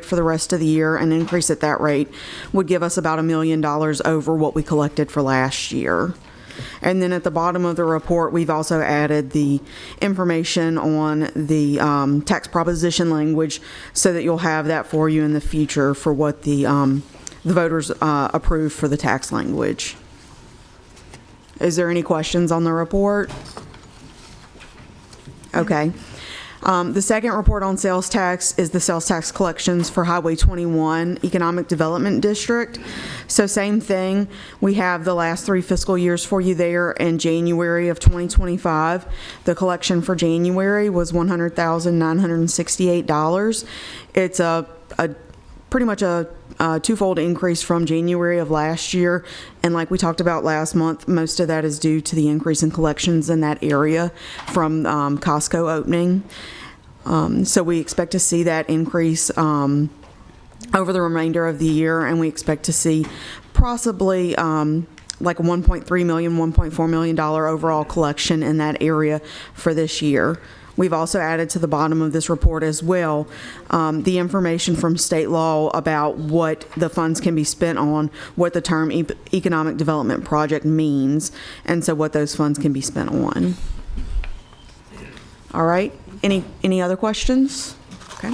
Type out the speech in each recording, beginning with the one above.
for the rest of the year. An increase at that rate would give us about $1 million over what we collected for last year. And then at the bottom of the report, we've also added the information on the tax proposition language so that you'll have that for you in the future for what the voters approve for the tax language. Is there any questions on the report? Okay. The second report on sales tax is the sales tax collections for Highway 21 Economic Development District. So same thing, we have the last 3 fiscal years for you there. In January of 2025, the collection for January was $100,968. It's a pretty much a twofold increase from January of last year, and like we talked about last month, most of that is due to the increase in collections in that area from Costco opening. So we expect to see that increase over the remainder of the year, and we expect to see possibly like a $1.3 million, $1.4 million overall collection in that area for this year. We've also added to the bottom of this report as well the information from state law about what the funds can be spent on, what the term economic development project means, and so what those funds can be spent on. All right. Any other questions? Okay.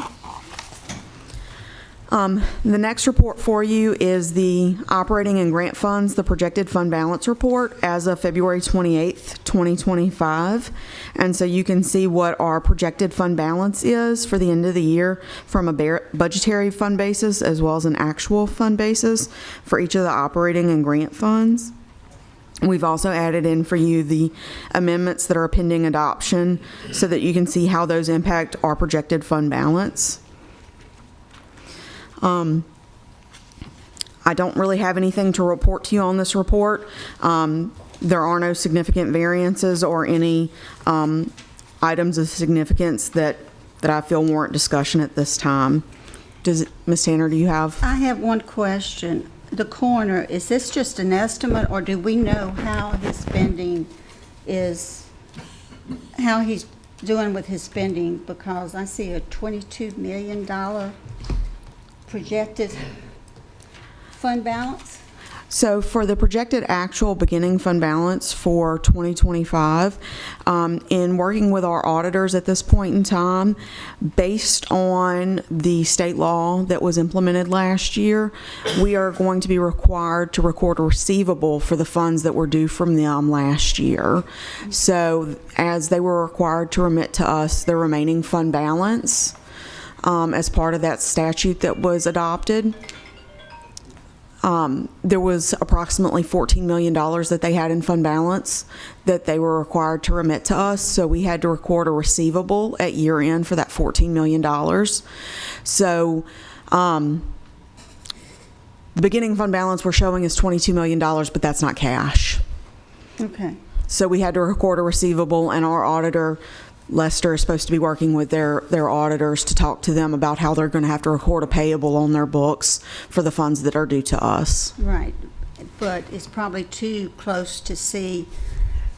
The next report for you is the operating and grant funds, the projected fund balance report as of February 28th, 2025. And so you can see what our projected fund balance is for the end of the year from a budgetary fund basis as well as an actual fund basis for each of the operating and grant funds. We've also added in for you the amendments that are pending adoption so that you can see how those impact our projected fund balance. I don't really have anything to report to you on this report. There are no significant variances or any items of significance that I feel warrant discussion at this time. Ms. Tanner, do you have? I have one question. The coroner, is this just an estimate, or do we know how his spending is, how he's doing with his spending? Because I see a $22 million projected fund balance. So for the projected actual beginning fund balance for 2025, in working with our auditors at this point in time, based on the state law that was implemented last year, we are going to be required to record a receivable for the funds that were due from them last year. So as they were required to remit to us the remaining fund balance as part of that statute that was adopted, there was approximately $14 million that they had in fund balance that they were required to remit to us. So we had to record a receivable at year end for that $14 million. So the beginning fund balance we're showing is $22 million, but that's not cash. Okay. So we had to record a receivable, and our auditor, Lester, is supposed to be working with their auditors to talk to them about how they're going to have to record a payable on their books for the funds that are due to us. Right, but it's probably too close to see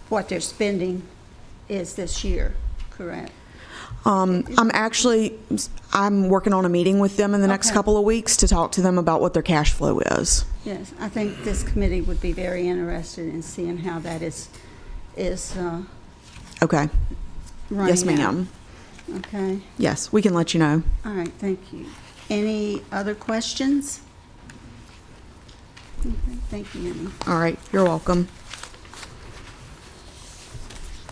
what their spending is this year, correct? I'm working on a meeting with them in the next couple of weeks to talk to them about what their cash flow is. Yes, I think this committee would be very interested in seeing how that is okay. Yes, ma'am. Okay. Yes, we can let you know. All right, thank you. Any other questions? Okay, thank you, Annie. All right, you're welcome.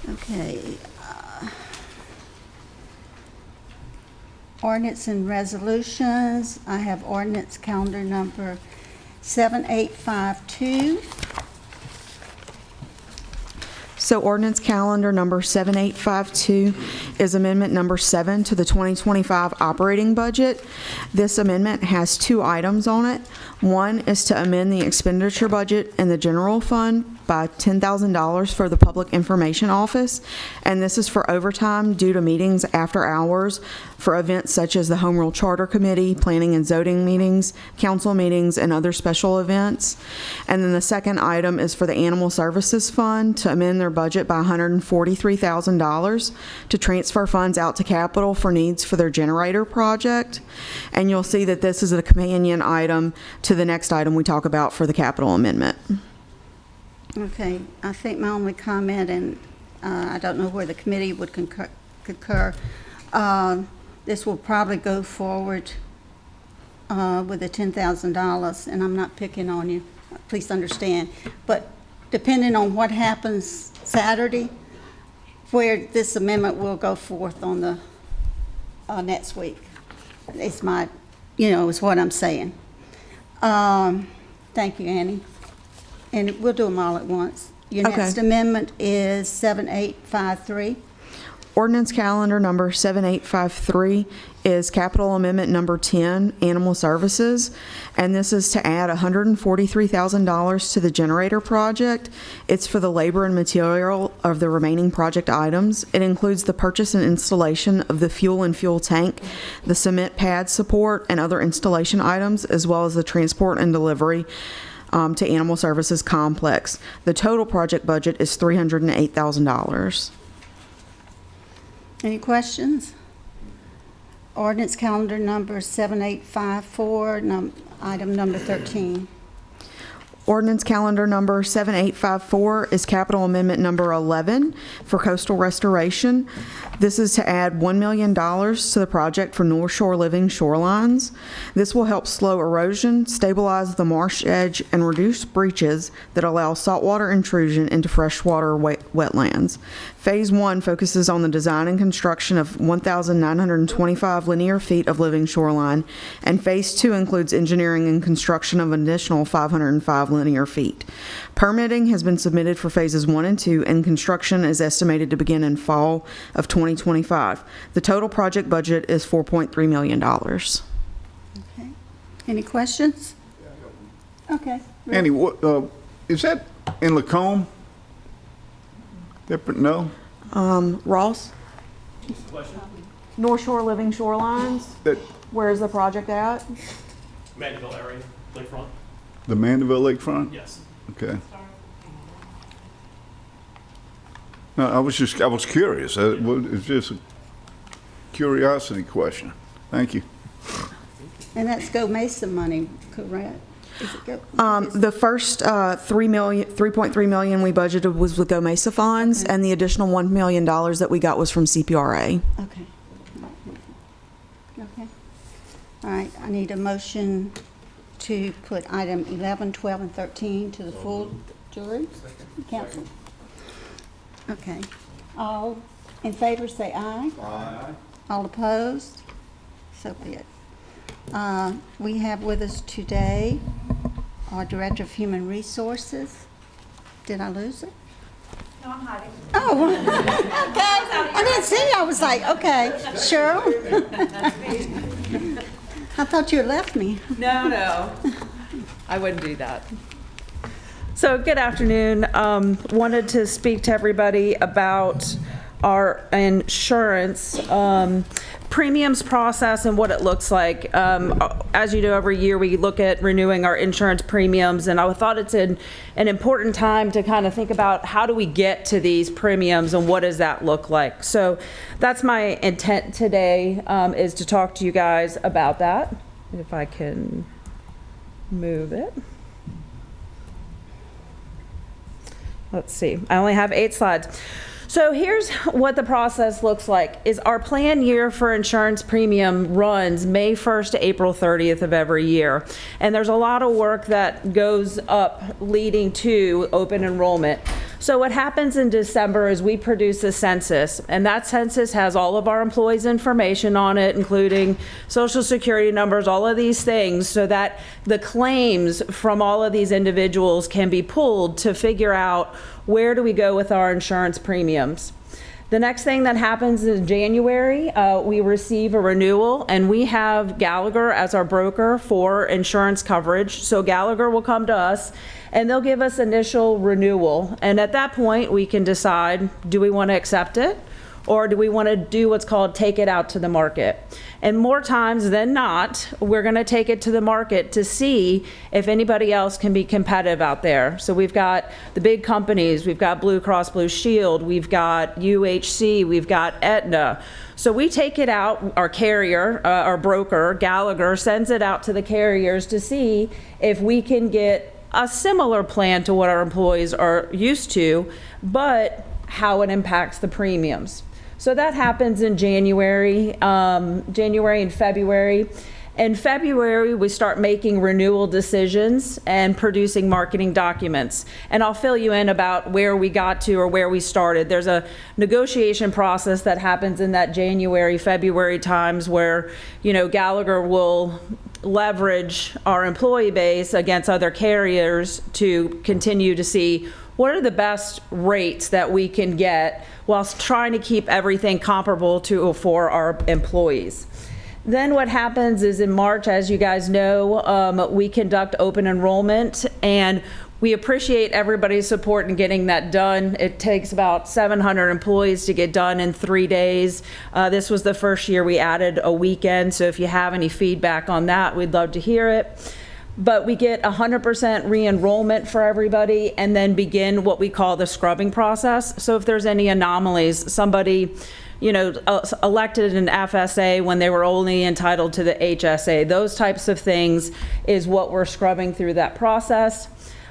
Okay. Ordinance and resolutions. I have ordinance calendar number 7852. So ordinance calendar number 7852 is amendment number 7 to the 2025 operating budget. This amendment has 2 items on it. One is to amend the expenditure budget in the general fund by $10,000 for the Public Information Office, and this is for overtime due to meetings after hours for events such as the Home Rule Charter Committee, Planning and Zoning meetings, council meetings, and other special events. And then the second item is for the Animal Services Fund to amend their budget by $143,000 to transfer funds out to capital for needs for their generator project. And you'll see that this is a companion item to the next item we talk about for the capital amendment. Okay, I think my only comment, and I don't know where the committee would concur, this will probably go forward with the $10,000, and I'm not picking on you, please understand, but depending on what happens Saturday, where this amendment will go forth on the next week. It's my, is what I'm saying. Thank you, Annie. And we'll do them all at once. Your next amendment is 7853. Ordinance calendar number 7853 is capital amendment number 10, Animal Services, and this is to add $143,000 to the generator project. It's for the labor and material of the remaining project items. It includes the purchase and installation of the fuel and fuel tank, the cement pad support, and other installation items, as well as the transport and delivery to Animal Services Complex. The total project budget is $308,000. Any questions? Ordinance calendar number 7854, item number 13. Ordinance calendar number 7854 is capital amendment number 11 for coastal restoration. This is to add $1 million to the project for North Shore Living Shorelines. This will help slow erosion, stabilize the marsh edge, and reduce breaches that allow saltwater intrusion into freshwater wetlands. Phase 1 focuses on the design and construction of 1,925 linear feet of living shoreline, and Phase 2 includes engineering and construction of an additional 505 linear feet. Permitting has been submitted for phases 1 and 2, and construction is estimated to begin in fall of 2025. The total project budget is $4.3 million. Okay. Any questions? Okay. Andy, what is that in Lacombe? No? Ross? North Shore Living Shorelines? That Where is the project at? Mandeville area, lakefront. the Mandeville Lakefront? Yes. Okay. No, I was curious. It's just a curiosity question. Thank you. And that's Go Mesa money, correct? Is it Go? The first $3.3 million we budgeted was with Go Mesa funds, Okay. and the additional $1 million that we got was from CPRA. Okay. Okay. All right, I need a motion to put item 11, 12, and 13 to the full jury. Council. Okay. All in favor, say aye. Aye. All opposed? So be it. We have with us today our Director of Human Resources. Did I lose it? No, I'm hiding. Oh, okay. I didn't see you. I was like, okay, Cheryl. I thought you had left me. No, I wouldn't do that. So, good afternoon. Wanted to speak to everybody about our insurance premiums process and what it looks like. As you know, every year we look at renewing our insurance premiums, and I thought it's an important time to kind of think about how do we get to these premiums and what does that look like. So that's my intent today, is to talk to you guys about that. If I can move it. Let's see, I only have 8 slides. So here's what the process looks like. Is our plan year for insurance premium runs May 1st to April 30th of every year. And there's a lot of work that goes up leading to open enrollment. So what happens in December is we produce a census, and that census has all of our employees' information on it, including social security numbers, all of these things, so that the claims from all of these individuals can be pulled to figure out where do we go with our insurance premiums. The next thing that happens in January, we receive a renewal, and we have Gallagher as our broker for insurance coverage. So Gallagher will come to us and they'll give us initial renewal. And at that point, we can decide, do we want to accept it? Or do we want to do what's called take it out to the market? And more times than not, we're going to take it to the market to see if anybody else can be competitive out there. So we've got the big companies, we've got Blue Cross Blue Shield, we've got UHC, we've got Aetna. So we take it out, our carrier, our broker, Gallagher, sends it out to the carriers to see if we can get a similar plan to what our employees are used to, but how it impacts the premiums. So that happens in January and February. In February, we start making renewal decisions and producing marketing documents. And I'll fill you in about where we got to or where we started. There's a negotiation process that happens in that January, February times where, Gallagher will leverage our employee base against other carriers to continue to see what are the best rates that we can get whilst trying to keep everything comparable for our employees. Then what happens is in March, as you guys know, we conduct open enrollment, and we appreciate everybody's support in getting that done. It takes about 700 employees to get done in 3 days. This was the first year we added a weekend, so if you have any feedback on that, we'd love to hear it. But we get 100% re-enrollment for everybody and then begin what we call the scrubbing process. So if there's any anomalies, somebody, elected an FSA when they were only entitled to the HSA, those types of things is what we're scrubbing through that process.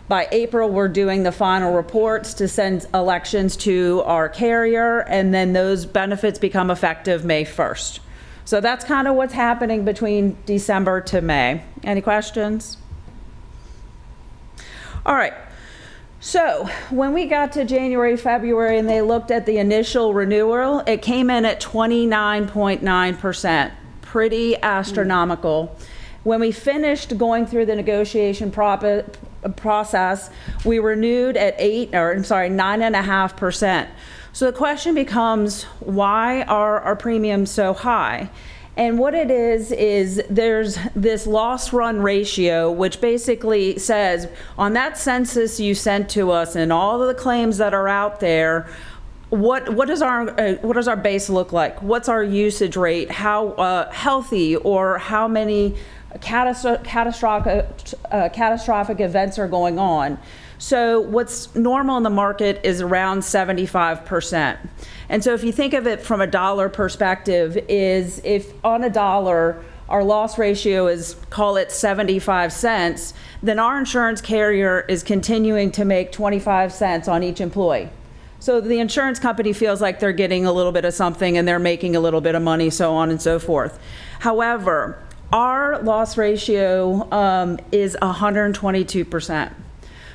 By April, we're doing the final reports to send elections to our carrier, and then those benefits become effective May 1st. So that's kind of what's happening between December to May. Any questions? All right. So when we got to January, February, and they looked at the initial renewal, it came in at 29.9%. Pretty astronomical. When we finished going through the negotiation process, we renewed at 9.5%. So the question becomes, why are our premiums so high? And what it is there's this loss run ratio, which basically says on that census you sent to us and all of the claims that are out there, what does our base look like? What's our usage rate? How healthy or how many catastrophic events are going on? So what's normal in the market is around 75%. And so if you think of it from a dollar perspective, is if on a dollar, our loss ratio is, call it 75 cents, then our insurance carrier is continuing to make 25 cents on each employee. So the insurance company feels like they're getting a little bit of something and they're making a little bit of money, so on and so forth. However, our loss ratio is 122%.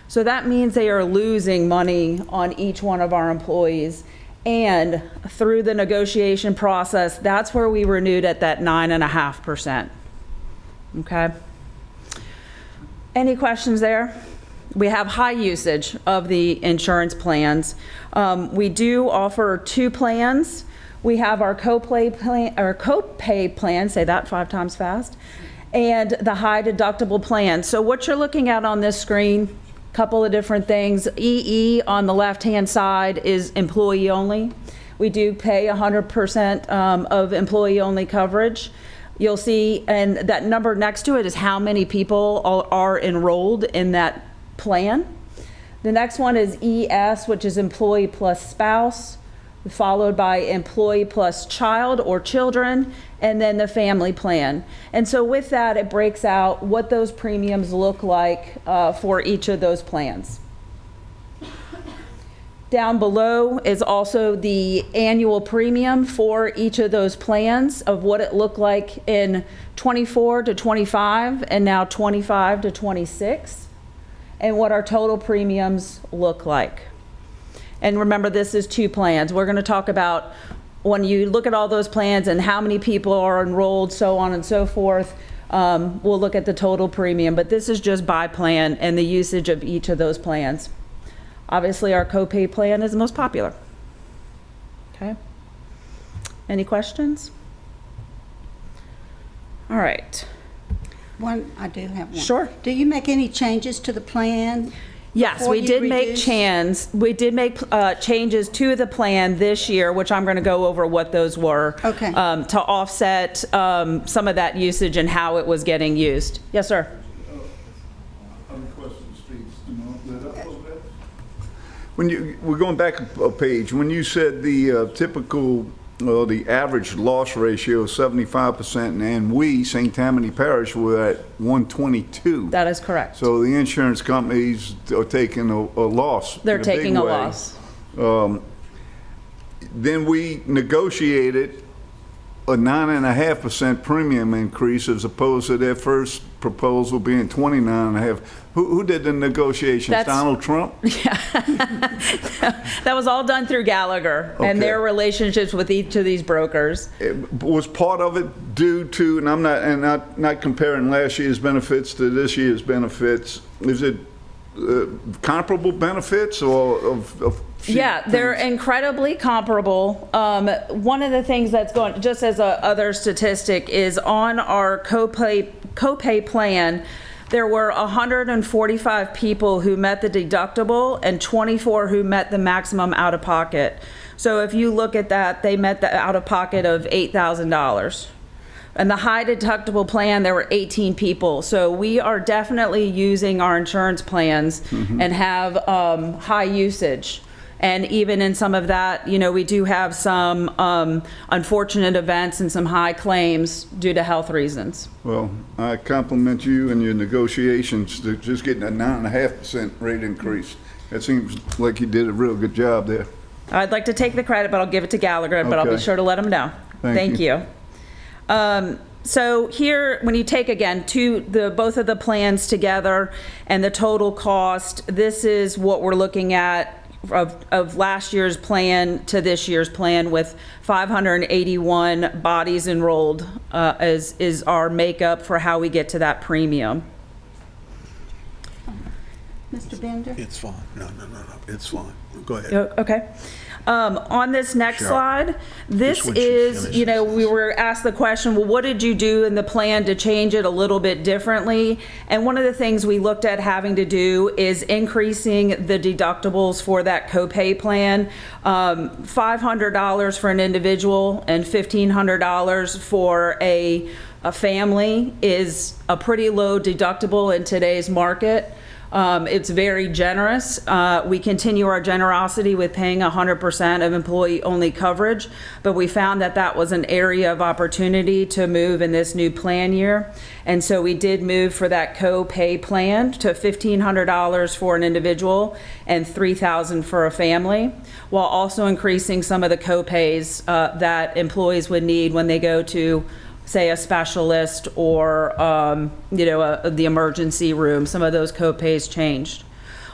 So that means they are losing money on each one of our employees. And through the negotiation process, that's where we renewed at that 9.5%. Okay. Any questions there? We have high usage of the insurance plans. We do offer 2 plans. We have our copay plan, say that 5 times fast, and the high deductible plan. So what you're looking at on this screen, couple of different things. EE on the left-hand side is employee only. We do pay 100% of employee only coverage. You'll see, and that number next to it is how many people are enrolled in that plan. The next one is ES, which is employee plus spouse, followed by employee plus child or children, and then the family plan. And so with that, it breaks out what those premiums look like for each of those plans. Down below is also the annual premium for each of those plans of what it looked like in 24 to 25 and now 25 to 26, and what our total premiums look like. And remember, this is 2 plans. We're going to talk about when you look at all those plans and how many people are enrolled, so on and so forth. We'll look at the total premium, but this is just by plan and the usage of each of those plans. Obviously, our copay plan is the most popular. Okay. Any questions? All right. I do have one. Sure. Do you make any changes to the plan? Yes, before we you did make reduce? changes to the plan this year, which I'm going to go over what those were. Okay. To offset some of that usage and how it was getting used. Yes, sir. We're going back a page, when you said the typical, the average loss ratio is 75%, and we, St. Tammany Parish, were at 122. That is correct. So the insurance companies are taking a loss. They're in a big taking a way. loss. Then we negotiated a 9.5% premium increase as opposed to their first proposal being 29.5. Who did the negotiations? That's- Donald Trump? That was all done through Gallagher and Okay. their relationships with each of these brokers. Was part of it due to, and I'm not comparing last year's benefits to this year's benefits. Is it comparable benefits or of Yeah, they're things? incredibly comparable. One of the things that's going, just as a other statistic, is on our copay plan, there were 145 people who met the deductible and 24 who met the maximum out-of-pocket. So if you look at that, they met the out-of-pocket of $8,000. And the high deductible plan, there were 18 people. So we are definitely using our insurance plans and have high usage. And even in some of that, you know, we do have some unfortunate events and some high claims due to health reasons. Well, I compliment you and your negotiations to just getting a 9.5% rate increase. That seems like you did a real good job there. I'd like to take the credit, but I'll give it to Gallagher, but I'll be Okay. sure to let him know. Thank you. So here, when you take again both of the plans together and the total cost, this is what we're looking at of last year's plan to this year's plan, with 581 bodies enrolled is our makeup for how we get to that premium. Mr. Bender? It's fine. No, it's fine. Go ahead. Okay. On this next Sure. slide, this Just when she is, you know, finishes we this. were asked the question, well, what did you do in the plan to change it a little bit differently? And one of the things we looked at having to do is increasing the deductibles for that copay plan. $500 for an individual and $1,500 for a family is a pretty low deductible in today's market. It's very generous. We continue our generosity with paying 100% of employee-only coverage, but we found that that was an area of opportunity to move in this new plan year. And so we did move for that co-pay plan to $1,500 for an individual and $3,000 for a family, while also increasing some of the co-pays that employees would need when they go to, say, a specialist or, the emergency room. Some of those co-pays changed.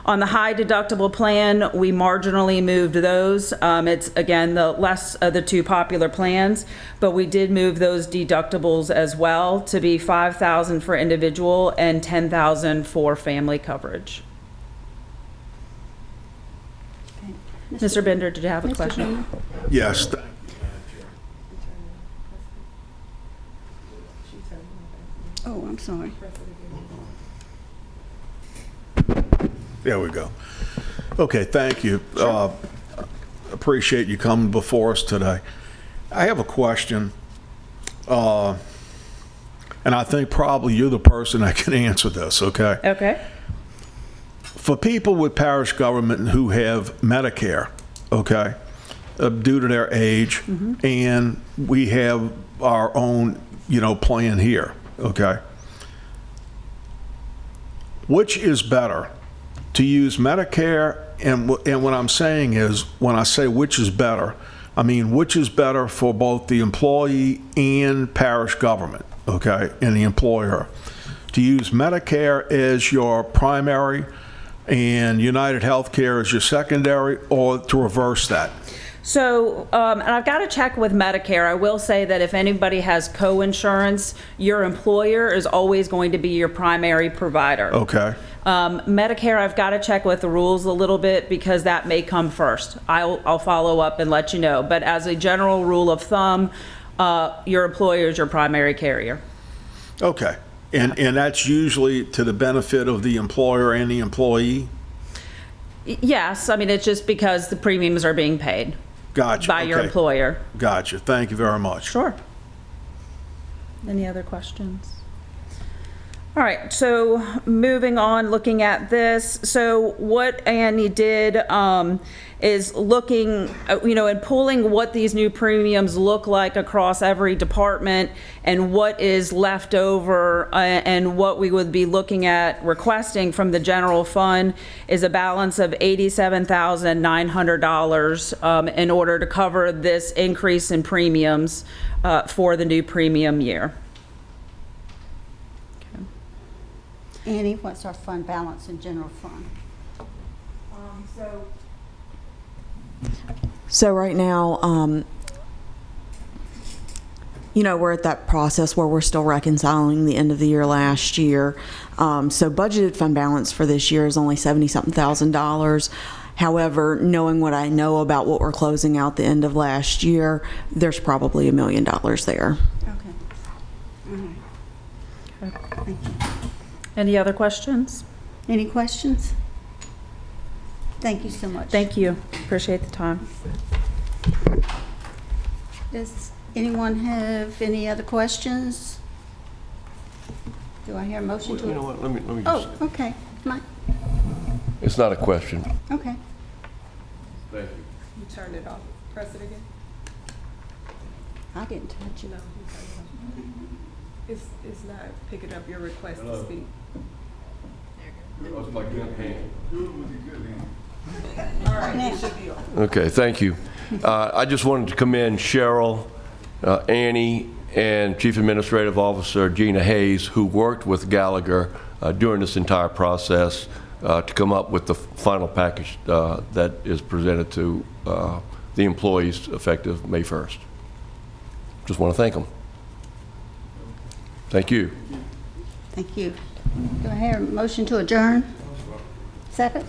On the high deductible plan, we marginally moved those. It's, again, the less of the two popular plans, but we did move those deductibles as well to be $5,000 for individual and $10,000 for family coverage. Mr. Bender, did you have a Mr. question? Bender? Yes. Oh, I'm sorry. There we go. Okay, thank you. Appreciate you coming before us today. I have a question, and I think probably you're the person that can answer this, okay? Okay. For people with parish government who have Medicare, okay, due to their age, and we have our own, plan here, okay? Which is better, to use Medicare? And what I'm saying is, when I say which is better, I mean which is better for both the employee and parish government, okay, and the employer? To use Medicare as your primary and United Healthcare as your secondary, or to reverse that? So, and I've got to check with Medicare. I will say that if anybody has co-insurance, your employer is always going to be your primary provider. Okay. Medicare, I've got to check with the rules a little bit because that may come first. I'll follow up and let you know. But as a general rule of thumb, your employer is your primary carrier. Okay. And that's usually to the benefit of the employer and the employee? Yes, I mean, it's just because the premiums are being paid Gotcha. by your okay. employer. Gotcha. Thank you very much. Sure. Any other questions? All right, so moving on, looking at this. So what Annie did is looking, and pulling what these new premiums look like across every department and what is left over and what we would be looking at requesting from the general fund is a balance of $87,900 in order to cover this increase in premiums for the new premium year. Annie, what's our fund balance in general fund? So right now, we're at that process where we're still reconciling the end of the year last year. So budgeted fund balance for this year is only $70-something thousand. However, knowing what I know about what we're closing out the end of last year, there's probably $1 million there. Okay. All right. Thank you. Any other questions? Any questions? Thank you so much. Thank you. Appreciate the time. Does anyone have any other questions? Do I hear a motion to? You know what, let me Oh, just, okay. Mike? it's not a question. Okay. Thank you. You turned it off. Press it again. I didn't touch it. No, you turned it off. It's not picking up your request to speak. That's my good hand. All right, Now. it should be on. Okay, thank you. I just wanted to commend Cheryl, Annie, and Chief Administrative Officer Gina Hayes, who worked with Gallagher during this entire process to come up with the final package that is presented to the employees effective May 1st. Just want to thank them. Thank you. Thank you. Do I hear a motion to adjourn? Second?